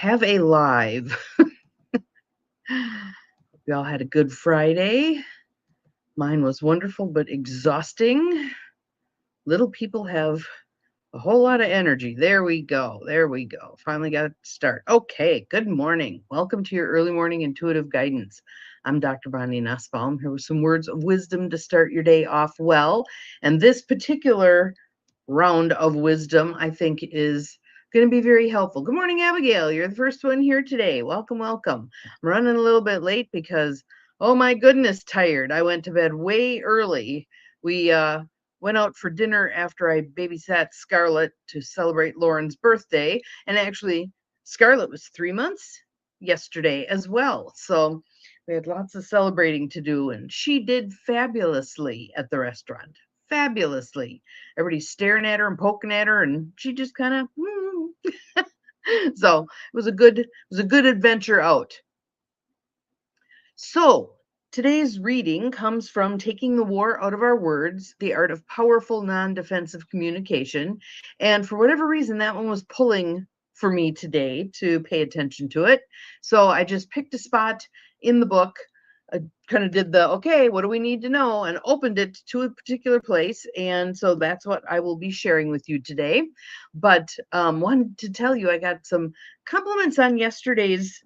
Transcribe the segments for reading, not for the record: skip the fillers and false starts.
have a live. We all had a good Friday. Mine was wonderful but exhausting. Little people have a whole lot of energy. There we go. There we go. Finally got to start. Okay. Good morning. Welcome to your early morning intuitive guidance. I'm Dr. Bonnie Nussbaum here with some words of wisdom to start your day off well. And this particular round of wisdom, I think, is going to be very helpful. Good morning, Abigail. You're the first one here today. Welcome, welcome. I'm running a little bit late because, oh my goodness, tired. I went to bed way early. We went out for dinner after I babysat Scarlett to celebrate Lauren's birthday. And actually, Scarlett was 3 months yesterday as well. So we had lots of celebrating to do, and she did fabulously at the restaurant. Fabulously. Everybody's staring at her and poking at her, and she just kind of so it was a good adventure out. So today's reading comes from Taking the War Out of Our Words, The Art of Powerful Non-Defensive Communication. And for whatever reason, that one was pulling for me today to pay attention to it. So I just picked a spot in the book, kind of did the, okay, what do we need to know? And opened it to a particular place. And so that's what I will be sharing with you today. But wanted to tell you, I got some compliments on yesterday's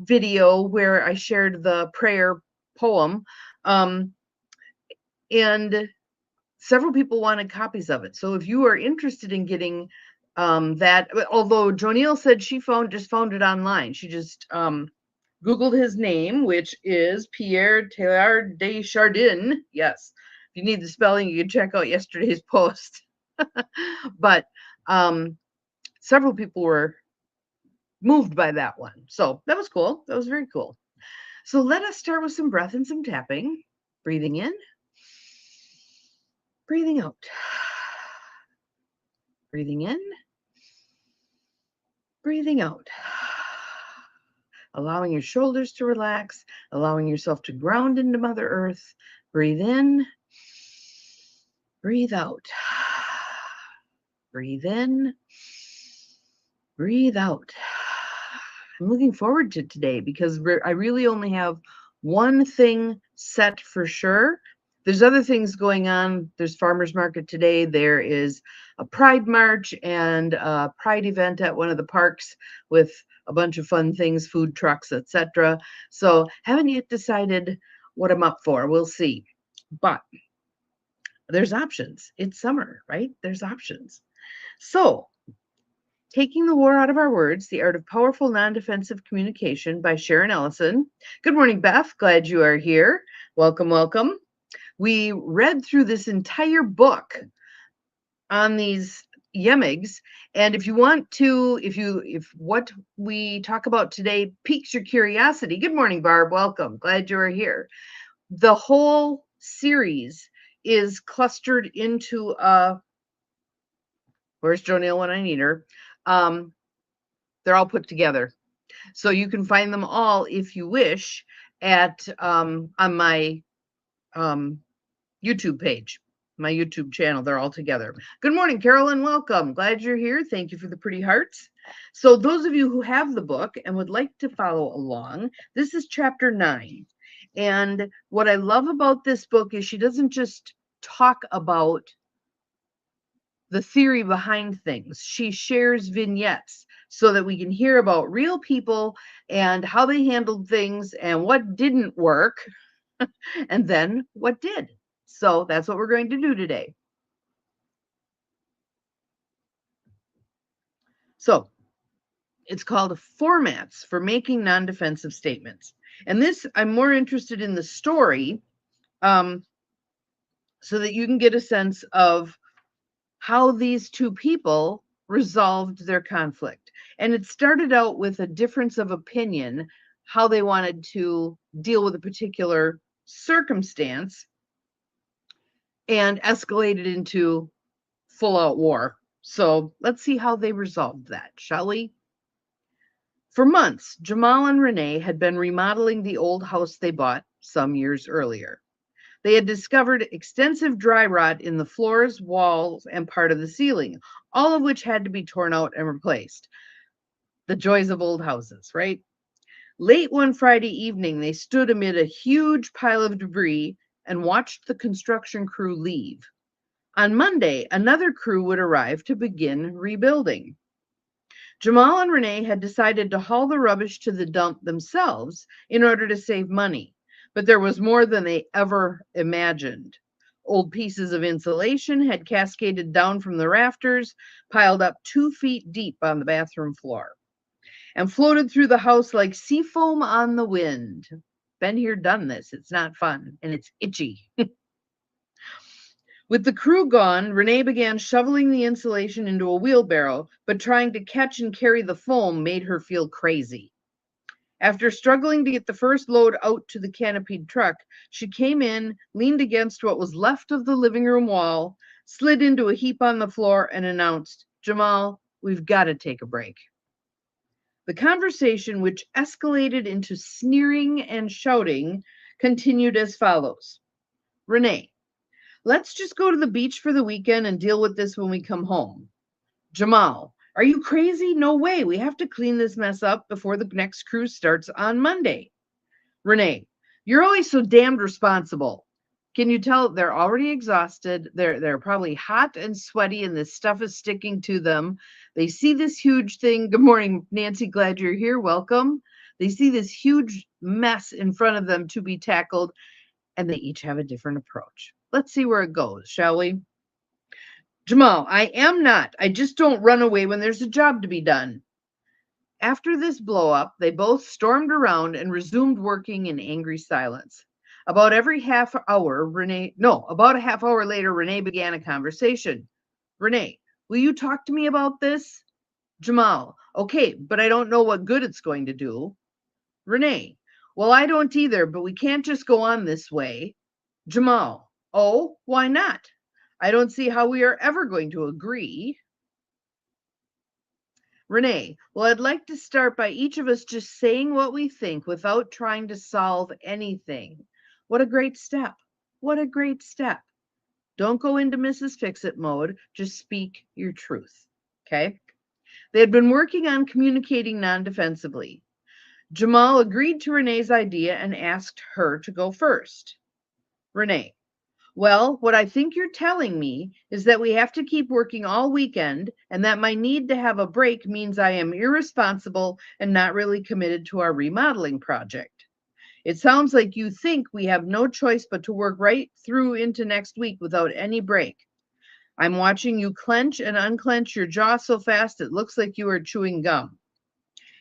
video where I shared the prayer poem. And several people wanted copies of it. So if you are interested in getting that, although Jonelle said she just found it online. She just Googled his name, which is Pierre Teilhard de Chardin. Yes, if you need the spelling, you can check out yesterday's post. But several people were moved by that one. So that was cool. That was very cool. So let us start with some breath and some tapping. Breathing in, breathing out. Breathing in, breathing out. Allowing your shoulders to relax, allowing yourself to ground into Mother Earth. Breathe in, breathe out. Breathe in, breathe out. I'm looking forward to today because I really only have one thing set for sure. There's other things going on. There's farmers market today. There is a pride march and a pride event at one of the parks with a bunch of fun things, food trucks, etc. So haven't yet decided what I'm up for. We'll see. But there's options. It's summer, right? There's options. So Taking the War Out of Our Words, The Art of Powerful Non-Defensive Communication by Sharon Ellison. Good morning, Beth. Glad you are here. Welcome, welcome. We read through this entire book on these YEMIGs. And if you want to, if what we talk about today piques your curiosity, good morning, Barb. Welcome. Glad you are here. The whole series is clustered into where's Jonelle when I need her? They're all put together. So you can find them all if you wish at on my YouTube page, my YouTube channel. They're all together. Good morning, Carolyn. Welcome. Glad you're here. Thank you for the pretty hearts. So those of you who have the book and would like to follow along, this is chapter 9. And what I love about this book is she doesn't just talk about the theory behind things. She shares vignettes so that we can hear about real people and how they handled things and what didn't work and then what did. So that's what we're going to do today. So it's called Formats for Making Non-Defensive Statements. And this, I'm more interested in the story so that you can get a sense of how these two people resolved their conflict. And it started out with a difference of opinion, how they wanted to deal with a particular circumstance, and escalated into full-out war. So let's see how they resolved that, shall we? For months, Jamal and Renee had been remodeling the old house they bought some years earlier. They had discovered extensive dry rot in the floors, walls, and part of the ceiling, all of which had to be torn out and replaced. The joys of old houses, right? Late one Friday evening, they stood amid a huge pile of debris and watched the construction crew leave. On Monday, another crew would arrive to begin rebuilding. Jamal and Renee had decided to haul the rubbish to the dump themselves in order to save money, but there was more than they ever imagined. Old pieces of insulation had cascaded down from the rafters, piled up 2 feet deep on the bathroom floor, and floated through the house like sea foam on the wind. Been here, done this. It's not fun, and it's itchy. With the crew gone, Renee began shoveling the insulation into a wheelbarrow, but trying to catch and carry the foam made her feel crazy. After struggling to get the first load out to the canopied truck, she came in, leaned against what was left of the living room wall, slid into a heap on the floor, and announced, "Jamal, we've got to take a break." The conversation, which escalated into sneering and shouting, continued as follows. Renee, let's just go to the beach for the weekend and deal with this when we come home. Jamal, are you crazy? No way. We have to clean this mess up before the next cruise starts on Monday. Renee, you're always so damned responsible. Can you tell they're already exhausted? They're probably hot and sweaty, and this stuff is sticking to them. They see this huge thing. Good morning, Nancy. Glad you're here. Welcome. They see this huge mess in front of them to be tackled, and they each have a different approach. Let's see where it goes, shall we? Jamal, I am not. I just don't run away when there's a job to be done. After this blow up, they both stormed around and resumed working in angry silence. About a half hour later, Renee began a conversation. Renee, will you talk to me about this? Jamal, okay, but I don't know what good it's going to do. Renee, well, I don't either, but we can't just go on this way. Jamal, oh, why not? I don't see how we are ever going to agree. Renee, well, I'd like to start by each of us just saying what we think without trying to solve anything. What a great step. What a great step. Don't go into Mrs. Fix-It mode. Just speak your truth. Okay? They had been working on communicating non-defensively. Jamal agreed to Renee's idea and asked her to go first. Renee, well, what I think you're telling me is that we have to keep working all weekend, and that my need to have a break means I am irresponsible and not really committed to our remodeling project. It sounds like you think we have no choice but to work right through into next week without any break. I'm watching you clench and unclench your jaw so fast it looks like you are chewing gum.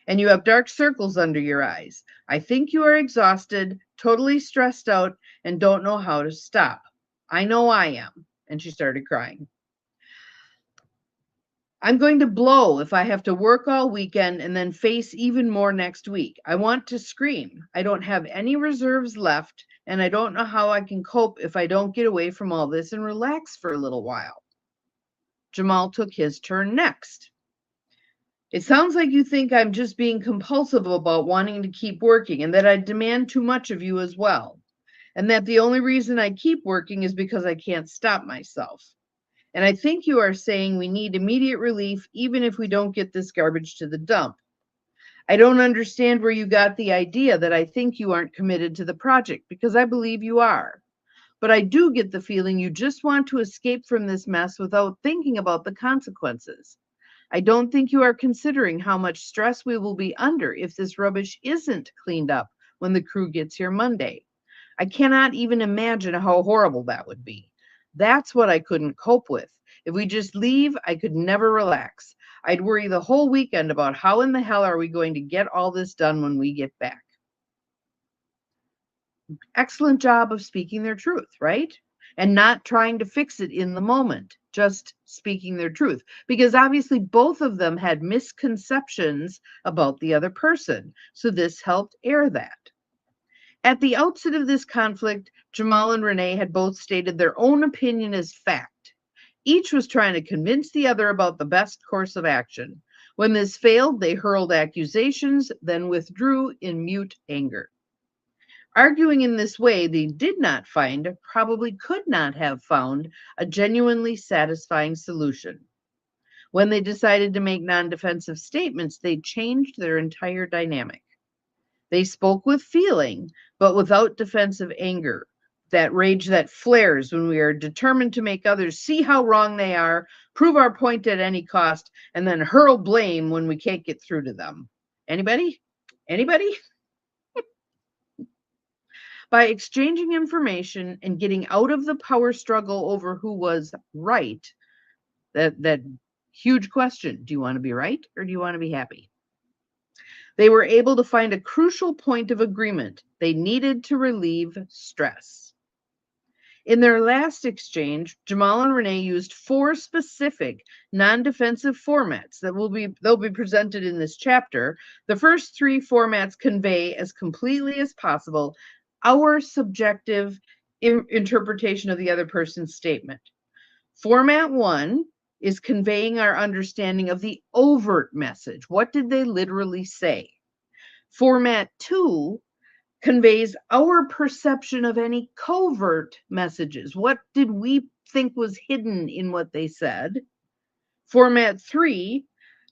And you have dark circles under your eyes. I think you are exhausted, totally stressed out, and don't know how to stop. I know I am. And she started crying. I'm going to blow if I have to work all weekend and then face even more next week. I want to scream. I don't have any reserves left, and I don't know how I can cope if I don't get away from all this and relax for a little while. Jamal took his turn next. It sounds like you think I'm just being compulsive about wanting to keep working and that I demand too much of you as well. And that the only reason I keep working is because I can't stop myself. And I think you are saying we need immediate relief even if we don't get this garbage to the dump. I don't understand where you got the idea that I think you aren't committed to the project, because I believe you are. But I do get the feeling you just want to escape from this mess without thinking about the consequences. I don't think you are considering how much stress we will be under if this rubbish isn't cleaned up when the crew gets here Monday. I cannot even imagine how horrible that would be. That's what I couldn't cope with. If we just leave, I could never relax. I'd worry the whole weekend about how in the hell are we going to get all this done when we get back. Excellent job of speaking their truth, right? And not trying to fix it in the moment, just speaking their truth. Because obviously both of them had misconceptions about the other person. So this helped air that. At the outset of this conflict, Jamal and Renee had both stated their own opinion as fact. Each was trying to convince the other about the best course of action. When this failed, they hurled accusations, then withdrew in mute anger. Arguing in this way, they did not find, probably could not have found, a genuinely satisfying solution. When they decided to make non-defensive statements, they changed their entire dynamic. They spoke with feeling, but without defensive anger. That rage that flares when we are determined to make others see how wrong they are, prove our point at any cost, and then hurl blame when we can't get through to them. Anybody? Anybody? By exchanging information and getting out of the power struggle over who was right, that huge question, do you want to be right or do you want to be happy? They were able to find a crucial point of agreement. They needed to relieve stress. In their last exchange, Jamal and Renee used 4 specific non-defensive formats that they'll be presented in this chapter. The first 3 formats convey as completely as possible our subjective interpretation of the other person's statement. Format 1 is conveying our understanding of the overt message. What did they literally say? Format 2 conveys our perception of any covert messages. What did we think was hidden in what they said? Format 3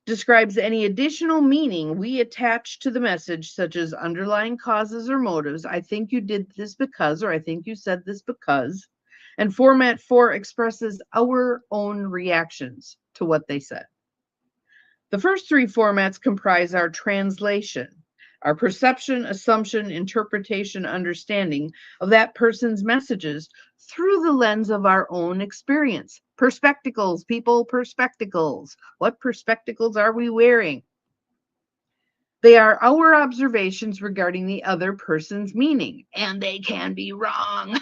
describes any additional meaning we attach to the message, such as underlying causes or motives. I think you did this because, or I think you said this because. And format 4 expresses our own reactions to what they said. The first 3 formats comprise our translation, our perception, assumption, interpretation, understanding of that person's messages through the lens of our own experience. Perspectacles, people, perspectacles. What perspectacles are we wearing? They are our observations regarding the other person's meaning, and they can be wrong.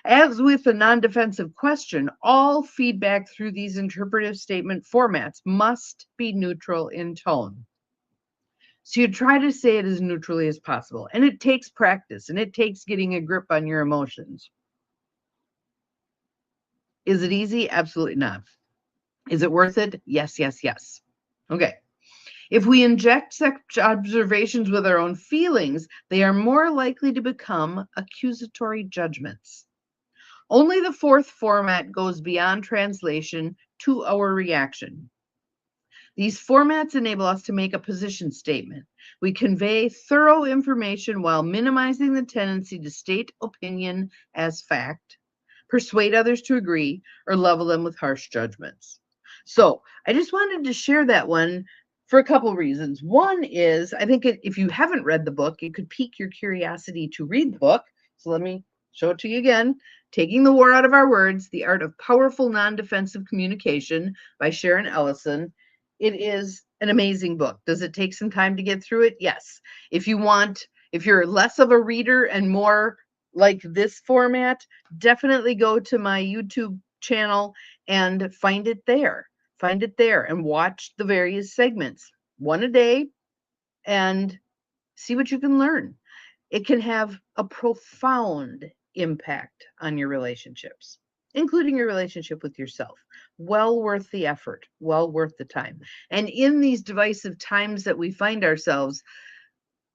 As with a non-defensive question, all feedback through these interpretive statement formats must be neutral in tone. So you try to say it as neutrally as possible. And it takes practice, and it takes getting a grip on your emotions. Is it easy? Absolutely not. Is it worth it? Yes, yes, yes. Okay. If we inject such observations with our own feelings, they are more likely to become accusatory judgments. Only the 4th format goes beyond translation to our reaction. These formats enable us to make a position statement. We convey thorough information while minimizing the tendency to state opinion as fact, persuade others to agree, or level them with harsh judgments. So I just wanted to share that one for a couple reasons. One is, I think if you haven't read the book, it could pique your curiosity to read the book. So let me show it to you again. Taking the War Out of Our Words, The Art of Powerful Non-Defensive Communication by Sharon Ellison. It is an amazing book. Does it take some time to get through it? Yes. If you're less of a reader and more like this format, definitely go to my YouTube channel and find it there. Find it there and watch the various segments, one a day, and see what you can learn. It can have a profound impact on your relationships, including your relationship with yourself. Well worth the effort, well worth the time. And in these divisive times that we find ourselves,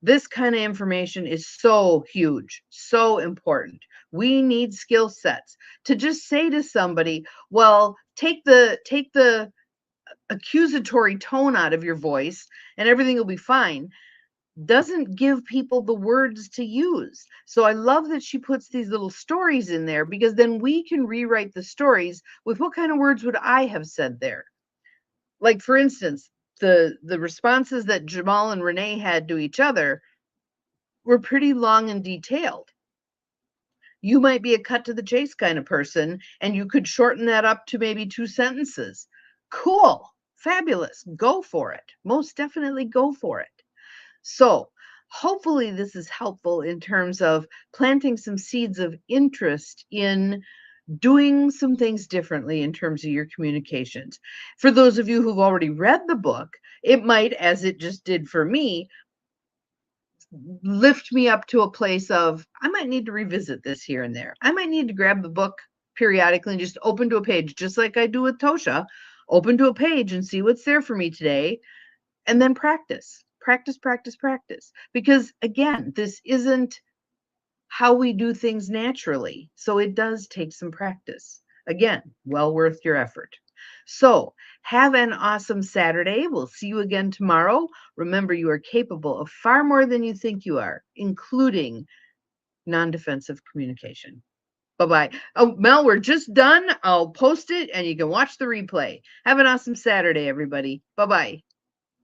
this kind of information is so huge, so important. We need skill sets to just say to somebody, well, take the accusatory tone out of your voice and everything will be fine, doesn't give people the words to use. So I love that she puts these little stories in there, because then we can rewrite the stories with what kind of words would I have said there. Like, for instance, the responses that Jamal and Renee had to each other were pretty long and detailed. You might be a cut to the chase kind of person, and you could shorten that up to maybe 2 sentences. Cool, fabulous, go for it. Most definitely go for it. So hopefully this is helpful in terms of planting some seeds of interest in doing some things differently in terms of your communications. For those of you who've already read the book, it might, as it just did for me, lift me up to a place of, I might need to revisit this here and there. I might need to grab the book periodically and just open to a page, just like I do with Tosha, open to a page and see what's there for me today, and then practice. Because again, this isn't how we do things naturally. So it does take some practice. Again, well worth your effort. So have an awesome Saturday. We'll see you again tomorrow. Remember, you are capable of far more than you think you are, including non-defensive communication. Bye-bye. Oh, Mel, we're just done. I'll post it and you can watch the replay. Have an awesome Saturday, everybody. Bye-bye.